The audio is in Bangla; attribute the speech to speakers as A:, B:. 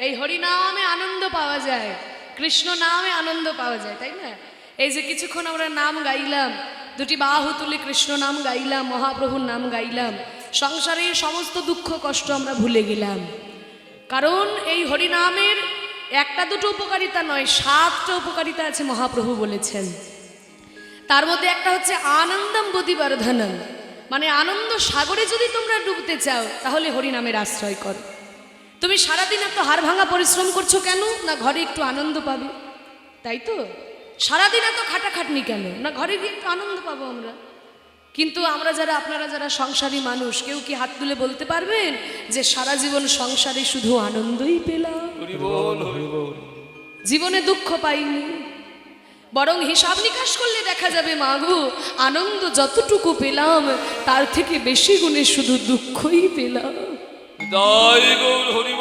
A: এই হরি নামে আনন্দ পাওয়া যায়, কৃষ্ণ নামে আনন্দ পাওয়া যায়, তাই না? এই যে কিছুক্ষণ আমরা নাম গাইলাম, দুটি বাহু তুলে কৃষ্ণ নাম গাইলাম, মহাপ্রভুর নাম গাইলাম, সংসারের সমস্ত দুঃখ কষ্ট আমরা ভুলে গেলাম। কারণ এই হরিনামের একটা দুটো উপকারিতা নয়, 7টা উপকারিতা আছে মহাপ্রভু বলেছেন। তার মধ্যে একটা হচ্ছে আনন্দম গতিবর্ধনম, মানে আনন্দ সাগরে যদি তোমরা ডুবতে চাও তাহলে হরিনামের আশ্রয় করো। তুমি সারাদিন এত হাড় ভাঙা পরিশ্রম করছো কেন? না ঘরে একটু আনন্দ পাবে, তাই তো? সারাদিন এত খাটাখাটনি কেন? না ঘরে গিয়ে একটু আনন্দ পাবো আমরা। কিন্তু আমরা যারা, আপনারা যারা সংসারী মানুষ, কেউ কি হাত তুলে বলতে পারবেন যে সারা জীবন সংসারে শুধু আনন্দই পেলাম, জীবনে দুঃখ পাইনি? বরং হিসাব নিকাশ করলে দেখা যাবে মাগো, আনন্দ যতটুকু পেলাম তার থেকে বেশি গুণে শুধু দুঃখই পেলাম।